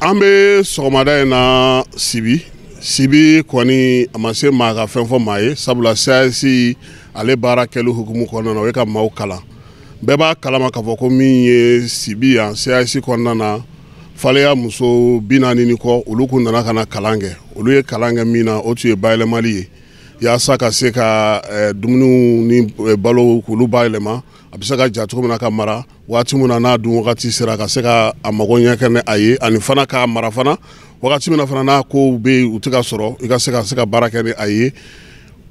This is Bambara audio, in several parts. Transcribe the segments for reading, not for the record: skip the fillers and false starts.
An bɛ sɔgɔmada in na Sibi kɔni a ma se maa ka fɛn fɔ maa ye sabula CAS ale baara kɛli hukumu kɔnɔna na o ye ka maaw kalan. Bɛɛ b'a kalama k'a fɔ ko min ye Sibi yan CAS kɔnɔna na faleya muso 40 ni kɔ olu kun nana ka na kalan kɛ. Olu ye kalan kɛ min na o tun ye bayɛlɛmali ye. Yaasa ka se ka dumuniw ni balo k'olu bayɛlɛma a bɛ se ka ja cogo min na ka mara waati min na n'a dun wagati sera ka se ka a mago ɲɛ kɛ a ye ani fana k'a mara fana wagati min na fana n'a kow bɛ yen u tɛ ka sɔrɔ i ka se ka baara kɛ ni a ye.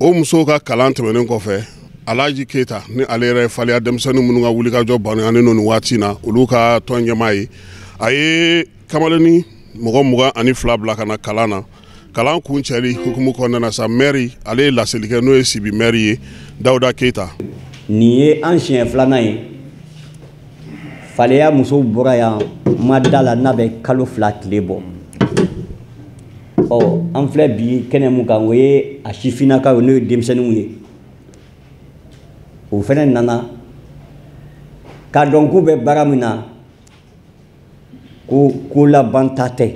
O musow ka kalan tɛmɛnen kɔfɛ Alaji Keyita ni ale yɛrɛ ye faleya denmisɛnnin minnu ka wulikajɔ bannen n'o ni waati in na olu ka tɔn ɲɛmaa ye a ye kamalennin mɔgɔ 22 bila ka na kalan na. Kalan kun cɛli hukumu kɔnɔna na sa maire ale ye laseli kɛ n'o ye Sibi maire ye Dawuda Keyita. Nin ye an siɲɛ filanan ye faleya musow bɔra yan ma da la n'a bɛ kalo 2 tile bɔ. An filɛ bi kɛnɛ mun kan o ye a sifinnakaw n'o ye denmisɛnninw ye. O fɛnɛ nana k'a dɔn k'u bɛ baara min na ko laban ta tɛ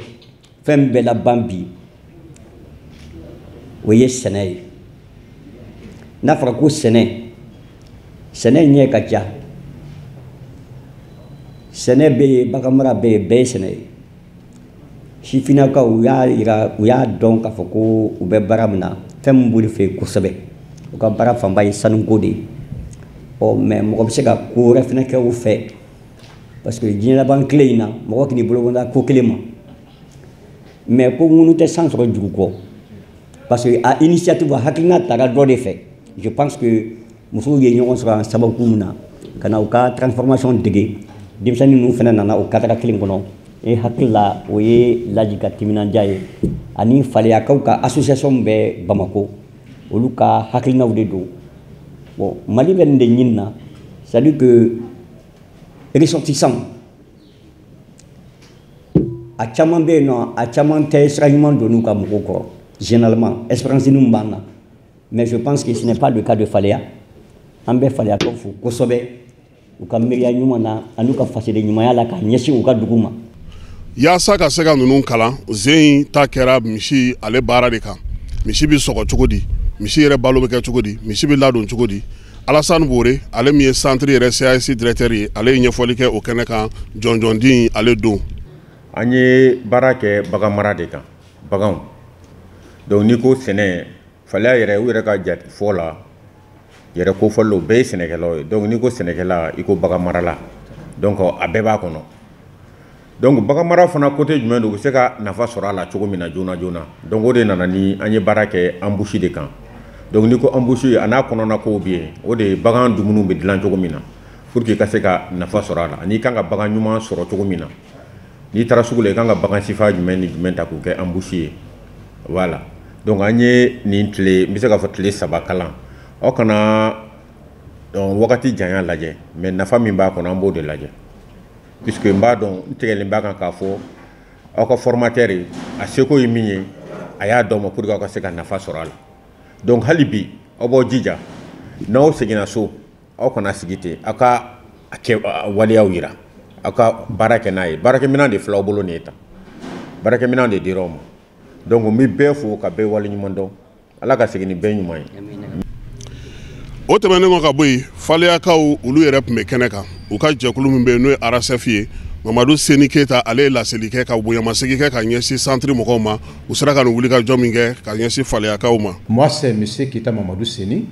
fɛn bɛɛ laban bi o ye sɛnɛ ye. N'a fɔra ko sɛnɛ ɲɛ ka ca. Sɛnɛ bɛ yen baganmara bɛ yen bɛɛ ye sɛnɛ ye. Sifinnakaw u y'a dɔn k'a fɔ ko u bɛ baara min na fɛn min b'olu fɛ yen kosɛbɛ u ka baara fanba ye sanuko de ye. Mais mɔgɔ bɛ se ka ko wɛrɛ fɛnɛ kɛ u fɛ parce que diɲɛ laban tile in na mɔgɔ k'i bolo bɔnda ko kelen ma. Mais ko ŋunu tɛ san sɔrɔ jugu kɔ parce que a initiative hakilina taara dɔ de fɛ. Je pense que musow ye ɲɔgɔn sɔrɔ an sababu min na ka na u ka transformation dege denmisɛnnin ninnu fɛnɛ nana o kadara kelen kɔnɔ. E hakili la o ye Laji ka timinandiya ye ani faleyakaw ka association bɛ Bamako olu ka hakilinaw de don. Bon, Mali bɛ nin de ɲini na c'est-à-dire que ressortissant a caman bɛ yen nɔ a caman tɛ sira ɲuman don n'u ka mɔgɔw kɔrɔ généralement espérance ninnu b'an na mais je pense que ce n'est pas le cas de Faleya. An bɛ faleyakaw fo kosɛbɛ u ka miiriya ɲuman na ani u ka fasede ɲumanya la ka ɲɛsin u ka dugu ma. Yaasa ka se ka ninnu kalan Zein ta kɛra misi ale baara de kan. Misi bɛ sɔgɔ cogo di? Misi yɛrɛ balo bɛ kɛ cogo di? Misi bɛ ladon cogo di? Alassane Bore ale min ye centre yɛrɛ CAS directeur ye ale ye ɲɛfɔli kɛ o kɛnɛ kan jɔnjɔnden ale don. An ye baara kɛ bagan mara de kan baganw. Donc ni ko sɛnɛ Faleya yɛrɛ u yɛrɛ ka jatefɔ la yɛrɛ kofɔli o bɛɛ ye sɛnɛkɛlaw ye. Donc ni ko sɛnɛkɛla i ko bagan marala donc a bɛɛ b'a kɔnɔ. Donc bagan mara fana côté jumɛn don u bɛ se ka nafa sɔrɔ a la cogo min na joona joona. Donc o de nana ni an ye baara kɛ embouche de kan. Donc ni ko embouche a n'a kɔnɔna kow bɛ yen o de ye bagan dumuniw bɛ dilan cogo min na pour que i ka se ka nafa sɔrɔ a la ani i kan ka bagan ɲuman sɔrɔ cogo min na. N'i taara sugu la i kan ka bagan sifa jumɛn ni jumɛn ta k'o kɛ embouche ye voilà. Donc an ye nin tile n bɛ se k'a fɔ tile 3 kalan aw kana wagati janya lajɛ mais nafa min b'a kɔnɔ an b'o de lajɛ puisque n b'a dɔn n tigɛlen b'a kan k'a fɔ aw ka formateur a seko ye min ye a y'a dɔn ma pour que aw ka se ka nafa sɔrɔ a la. Donc hali bi aw b'aw jija n'aw seginna so aw kana sigi ten aw ka waleyaw yira aw ka baara kɛ n'a ye baarakɛminɛn de filɛ aw bolo nin ye tan baarakɛminɛn de dira aw ma. Donc n bɛ bɛɛ fo ka bɛɛ waleɲuman dɔn Ala ka segin ni bɛɛ ɲuman ye. O tɛmɛnen kɔ ka bɔ yen faleyakaw olu yɛrɛ tun bɛ kɛnɛ kan u ka jɛkulu min bɛ yen n'o ye RSF ye Mamadu Seni Keyita ale ye laseli kɛ ka bonyamasegin kɛ ka ɲɛsin centre mɔgɔw ma u sera ka nin wulikajɔ min kɛ ka ɲɛsin faleyakaw ma. Moi c'est monsieur Keyita Mamadou Seni,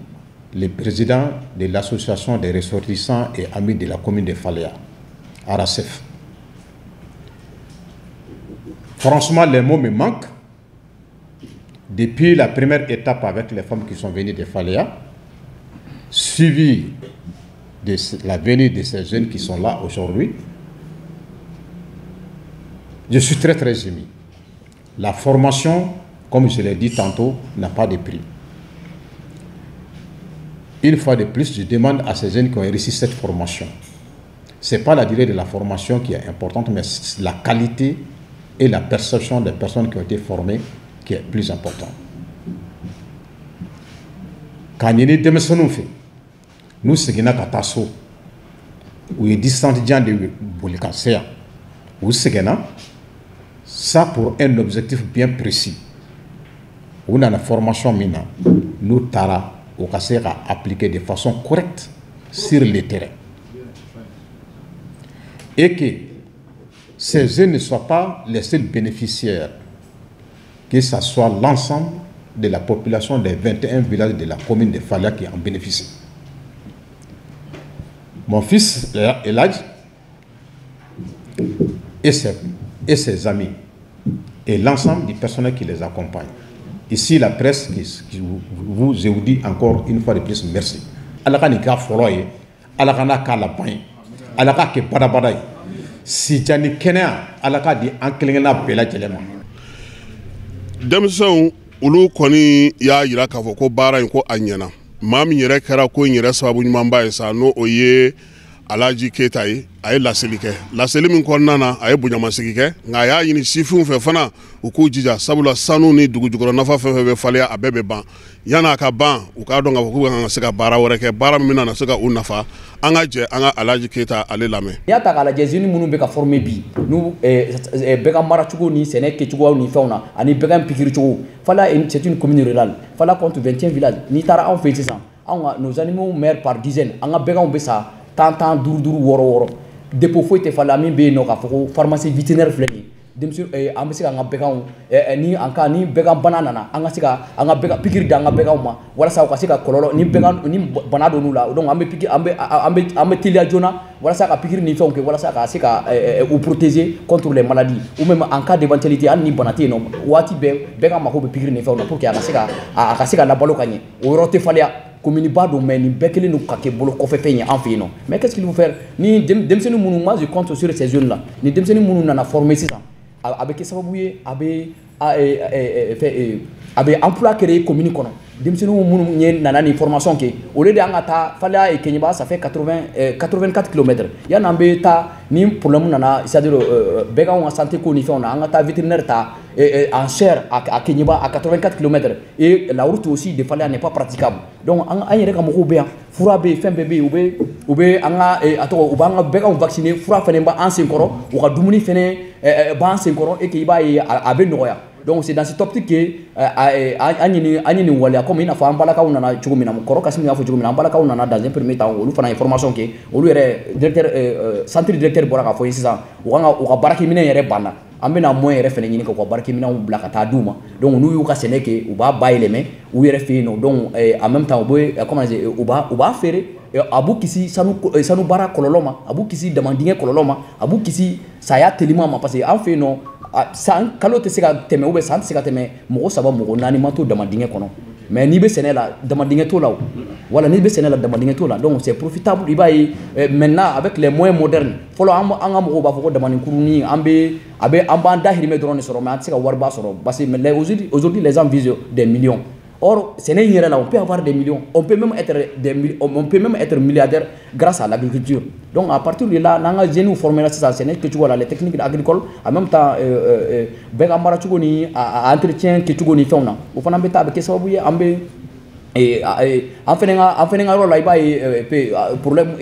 le président de l'association des ressortissants et amis de la commune de Faleya, RSF. Franchement les mots me manquent. Depuis la première étape avec les femmes qui sont venues de Faleya, suivi de la venue de ces jeunes qui sont là aujourd'hui, je suis très ému. La formation, comme je l'ai dit tantôt, n'a pas de prix. Une fois de plus, je demande à ces jeunes qui ont réussi cette formation. Ce n'est pas la durée de la formation qui est importante, mais la qualité et la perception des personnes qui ont été formées qui est plus important. Quand nous sommes fait, nous sommes à Katasso, où il y a 10 de Bolikansea, où c'est Ça pour un objectif bien précis. On a la formation mina, nous tara au cas à appliquer de façon correcte sur le terrain. Et que ces jeunes ne soient pas les seuls bénéficiaires, que ce soit l'ensemble de la population des 21 villages de la commune de Falia qui en bénéficient. Mon fils Eladj et ses amis et l'ensemble du personnel qui les accompagne. Ici, la presse je vous dis encore une fois de plus merci. Alaka foloye, alaka kala bain, alaka ke barabara. Si jani kenya, alaka di ankelengena bela jelema. Demson ulu koni ya yira k'a fɔ ko baara in ko a ɲɛna maa min yɛrɛ kɛra ko in yɛrɛ sababu ɲumanba ye sa n'o o ye Alaji Keyita ye a ye laseli kɛ laseli min kɔnɔna na a ye bonyamasegi kɛ nka a y'a ɲini sifinw fɛ fana u k'u jija sabula sanu ni dugujukɔrɔ nafa fɛn fɛn bɛ falen a bɛɛ bɛ ban yan'a ka ban u k'a dɔn k'a fɔ k'u kan ka se ka baara wɛrɛ kɛ baara min bɛna na se ka u nafa an ka jɛ an ka Alaji Keyita ale lamɛn. N'i y'a ta k'a lajɛ jeunes minnu bɛ ka former bi n'u bɛɛ ka maracogo ni sɛnɛ kɛcogoyaw ni fɛnw na ani bɛɛ ka pikiri cogo Fala c'est une commune rurale Fala compte 21 villages n'i taara anw fɛ sisan anw ka nos animaux meurent par dizaines an ka bɛɛkanw bɛ sa tan duuru wɔɔrɔ dépôt foyi tɛ Fala min bɛ yen nɔ k'a fɔ ko pharmacie vétérinaire filɛ nin ye an bɛ se ka an ka bɛɛkanw ni bɛɛkan bana nana an ka se ka an ka bɛɛkan pikiri di an ka bɛɛkanw ma walasa u ka se ka kɔlɔlɔ ni bana donn'u la donc an bɛ teliya joona walasa ka pikiri ni fɛnw kɛ walasa ka se ka u protéger contre les maladies ou même en cas d'éventualité hali ni bana tɛ yen nɔ waati bɛɛ bɛɛkan mako bɛ pikiri ni fɛnw na pour que a ka se ka labalo ka ɲɛ o yɔrɔ tɛ falen commune ba don mais nin bɛɛ kelen don ka kɛ bolo kɔfɛ fɛn ye an fɛ yen nɔ mais qu'est-ce qu'il faut faire ni denmisɛnnin minnu moi je compte sur ces jeunes là ni denmisɛnnin minnu nana former sisan a bɛ kɛ sababu ye a bɛ emploi créer commune kɔnɔ denmisɛnninw minnu ye nana ni formation kɛ au lieu de an ka taa Fala Keɲeba ça fait 84 km yanni an bɛ taa ni problème nana c'est-à-dire bɛɛkanw ka santé ko ni fɛnw na an ka taa vétérinaire ta en chair à Keɲeba à 84 km et la route aussi de Fala n'est pas praticable donc an yɛrɛ ka mɔgɔw bɛ yan fura bɛ yen fɛn bɛɛ bɛ yen u bɛ an ka a tɔgɔ u b'an ka bɛɛkanw vacciner fura fɛnɛ b'an senkɔrɔ u ka dumuni fɛnɛ b'an senkɔrɔ et que i b'a ye a bɛ nɔgɔya donc c'est dans cette optique que an ye nin waleya comme i n'a fɔ an balakaw nana cogo min na kɔrɔ Kasimu y'a fɔ cogo min na an balakaw nana dans un premier temps olu fana ye formation kɛ olu yɛrɛ directeur centre directeur bɔra k'a fɔ ye sisan u ka baarakɛminɛn yɛrɛ banna an bɛna moyen yɛrɛ fɛnɛ ɲini k'u ka baarakɛminɛnw bila ka taa d'u ma donc n'u y'u ka sɛnɛ kɛ u b'a bayɛlɛmɛ u yɛrɛ fɛ yen nɔ donc en même temps u b'a feere a b'u kisi sanu baara kɔlɔlɔ ma a b'u kisi damandingɛ kɔlɔlɔ ma a b'u kisi saya telima ma parce que an fɛ yen nɔ san kalo tɛ se ka tɛmɛ ou bien san tɛ se ka tɛmɛ mɔgɔ 3 mɔgɔ 4 ma to damandingɛ kɔnɔ mais n'i bɛ sɛnɛ la damandingɛ t'o la wala n'i bɛ sɛnɛ la damandingɛ t'o la donc c'est profitable i b'a ye maintenant avec les moyens modernes fɔlɔ an ka mɔgɔw b'a fɔ ko damandinkurunin an b'an dahirimɛ dɔrɔn de sɔrɔ mais an tɛ se ka wariba sɔrɔ parce que aujourd'hui les gens visent des millions. Or, c'est là, on peut avoir des millions, on peut même être milliardaire grâce à l'agriculture. Donc, à partir de là, nous avons jeunes formés là, les techniques agricoles, en même temps, entretien que tu connais, on fait un peu ça, en faisant rôle là problème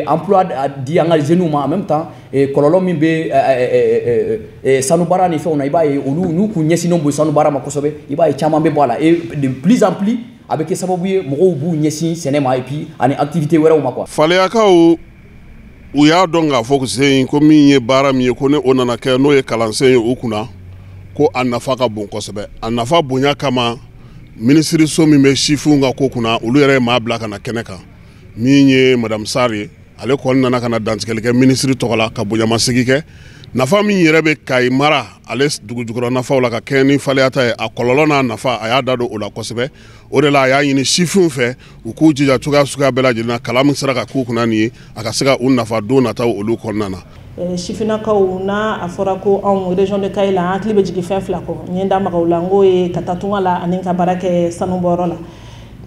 emploi di an ka jeunes ma en même temps kɔlɔlɔ min bɛ sanubara ni fɛnw na i b'a ye olu n'u kun ɲɛsinnen bɔ sanubara ma kosɛbɛ i b'a ye caman bɛ bɔ a la et de plus en plus a bɛ kɛ sababu ye mɔgɔw b'u ɲɛsin sɛnɛ ma et puis ani activité wɛrɛw ma quoi. Faleyakaw u y'a dɔn k'a fɔ sen ko min ye baara min ye ko ne o nana kɛ n'o ye kalansen ye u kunna ko a nafa ka bon kosɛbɛ a nafa bonya kama ministre min bɛ sifinw ka ko kunna olu yɛrɛ ye maa bila ka na kɛnɛ kan min ye madame Sarr ye ale kɔni nana ka na dantigɛli kɛ ministre tɔgɔ la ka bonyamasegi kɛ nafa min yɛrɛ bɛ Kayi mara ale dugujukɔrɔ nafaw la ka kɛɲɛ ni Faleyata ye a kɔlɔlɔ n'a nafa a y'a da don o la kosɛbɛ o de la a y'a ɲini sifinw fɛ u k'u jija cogoya suguya bɛɛ lajɛlen na kalan min sera ka k'u kunna nin ye a ka se ka u nafa don nataw olu kɔnɔna na. Sifinakaw n'a a fɔra ko anw région de Kayi la an hakili bɛ jigin fɛn fila kɔ n ye n da maga o la n k'o ye ka taa tunga la ani ka baara kɛ sanubɔyɔrɔ la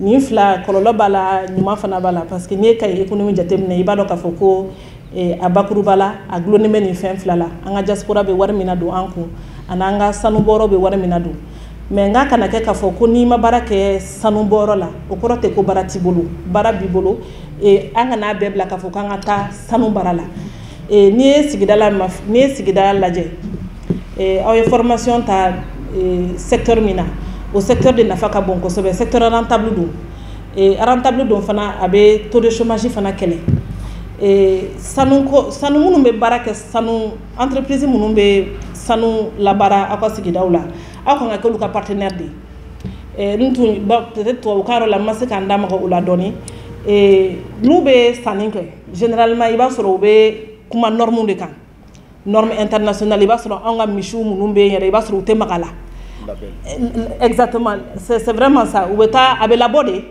nin fila kɔlɔlɔ b'a la ɲuman fana b'a la parce que n'i ye Kayi économie jateminɛ i b'a dɔn k'a fɔ ko a bakuruba la a gulonnen bɛ nin fɛn fila la an ka diaspora bɛ wari min na don an kun ani an ka sanubɔyɔrɔ bɛ wari min na don mais n ka kana kɛ k'a fɔ ko n'i ma baara kɛ sanubɔyɔrɔ la o kɔrɔ tɛ ko baara t'i bolo baara b'i bolo an kana bɛɛ bila k'a fɔ k'an ka taa sanu baara la n'i ye sigida lajɛ aw ye formation ta secteur min na o secteur de nafa ka bon kosɛbɛ secteur rentable don fana a bɛ taux de chômage fana kɛlɛ sanu minnu bɛ baara kɛ sanu entreprise minnu bɛ sanu labaara aw ka sigidaw la aw kan ka kɛ olu ka partenaire de ye peut-être tubabukan yɔrɔ la n ma se k'an da maga o la dɔɔni n'u bɛ sanni kɛ généralement i b'a sɔrɔ u bɛ kuma norme de kan norme internationale i b'a sɔrɔ anw ka misiw minnu bɛ yen yɛrɛ i b'a sɔrɔ u tɛ maga la exactement c'est vraiment ça u bɛ taa a bɛ labɔ de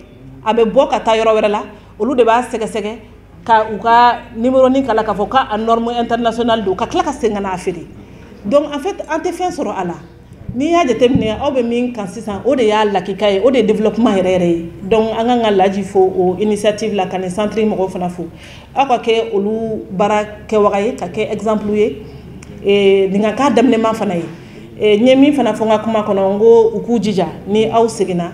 a bɛ bɔ ka taa yɔrɔ wɛrɛ la olu de b'a sɛgɛsɛgɛ ka u ka numéronin kala k'a fɔ k'a norme internationale don ka tila ka segin ka n'a feere donc en fait an tɛ fɛn sɔrɔ a la n'i y'a jateminɛ aw bɛ min kan sisan o de y'a lakika ye o de ye développement yɛrɛ yɛrɛ ye donc an kan ka laji fo o initiative la ka nin centre mɔgɔw fana fo aw ka kɛ olu baara kɛwaga ye ka kɛ exemple ye nin ka k'a daminɛma fana ye n ye min fana fɔ n ka kuma kɔnɔ n ko u k'u jija ni aw seginna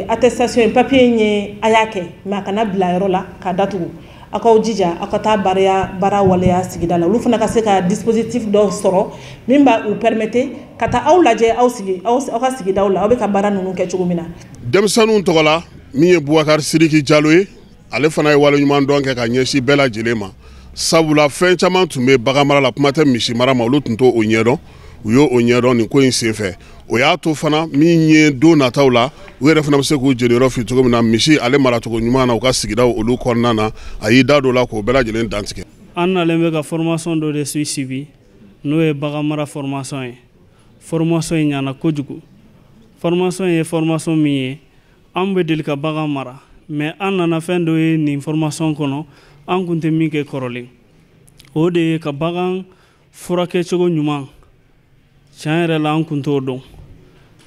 attestation papier in ye a y'a kɛ mais a kana bila yɔrɔ la k'a datugu aw k'aw jija aw ka taa baara waleya sigida la olu fana ka se ka dispositif dɔw sɔrɔ min b'a u permettre ka taa aw lajɛ aw ka sigidaw la aw bɛ ka baara ninnu kɛ cogo min na. denmisɛnninw tɔgɔ la min ye Boubacar Sidiki Jalo ye ale fana ye waleɲuman dɔn kɛ ka ɲɛsin bɛɛ lajɛlen ma sabula fɛn caman tun bɛ bagan mara la kuma tɛ misi mara ma olu tun t'o ɲɛdɔn u y'o ɲɛdɔn nin ko in senfɛ o y'a to fana min ye don nataw la u yɛrɛ fana bɛ se k'u jeniyɔrɔ fi cogo min na misi ale maracogo ɲuman na u ka sigidaw olu kɔnɔna na a y'i da don la k'o bɛɛ lajɛlen dantigɛ. an nalen bɛ ka formation dɔ de suivi n'o ye bagan mara formation ye formation in ɲana kojugu formation ye formation min ye an bɛ deli ka bagan mara mais an nana fɛn dɔ ye nin formation kɔnɔ an kun tɛ min kɛ kɔrɔlen o de ye ka bagan furakɛcogo ɲuman tiɲɛ yɛrɛ la an kun t'o dɔn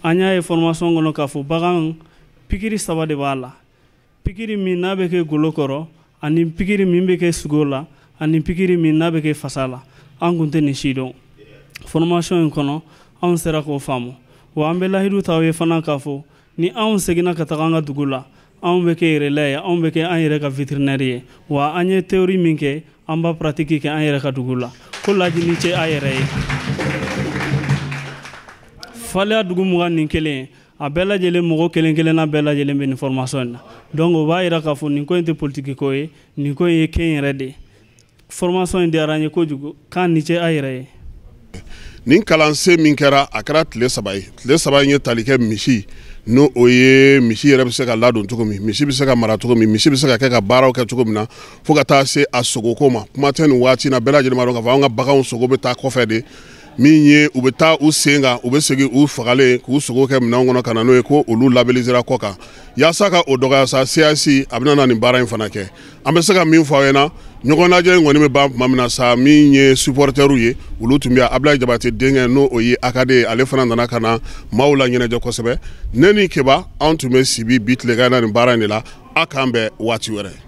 an y'a ye formation kɔnɔ k'a fɔ bagan pikiri 3 de b'a la pikiri min n'a bɛ kɛ golo kɔrɔ ani pikiri min bɛ kɛ sogo la ani pikiri min n'a bɛ kɛ fasa la an kun tɛ nin si dɔn formation in kɔnɔ anw sera k'o faamu wa an bɛ lahidu ta aw ye fana k'a fɔ ni anw seginna ka taga an ka dugu la anw bɛ kɛ relais ye anw bɛ kɛ an yɛrɛ ka vétérinaire ye wa an ye théorie min kɛ an b'a pratique kɛ an yɛrɛ ka dugu la ko lajini cɛ a yɛrɛ ye faleya dugu 21 a bɛɛ lajɛlen mɔgɔ kelen-kelenna bɛɛ lajɛlen bɛ nin formation in na donc o b'a yira k'a fɔ nin ko in tɛ politique ko ye nin ko in ye kɛn yɛrɛ de formation in diyara n ye kojugu k'an ni cɛ a yɛrɛ ye nin kalansen min kɛra a kɛra tile 3 ye tile 3 in ye tali kɛ misi n'o o ye misi yɛrɛ bɛ se ka ladon cogo min misi bɛ se ka mara cogo min misi bɛ se ka kɛ ka baaraw kɛ cogo min na fo ka taa se a sogoko ma kuma tɛ nin waati na bɛɛ lajɛlen b'a dɔn k'a fɔ an ka baganw sogo bɛ taa kɔfɛ de min ye u bɛ taa u sen kan u bɛ segin u fagalen k'u sogo kɛ minɛnw kɔnɔ ka na n'o ye ko olu labellisera kɔ kan yaasa ka o dɔgɔya sa CIC a bɛna na nin baara in fana kɛ an bɛ se ka min fɔ aw ɲɛna ɲɔgɔn lajɛ in kɔni bɛ ban tuma min na sa min ye supporters ye olu tun bɛ Ablaye Jabate denkɛ n'o o ye AKD ye ale fana nana ka na maaw la ɲɛnajɛ kosɛbɛ ne ni Keba anw tun bɛ Sibi bi tilegan na nin baara in de la a k'an bɛn waati wɛrɛ.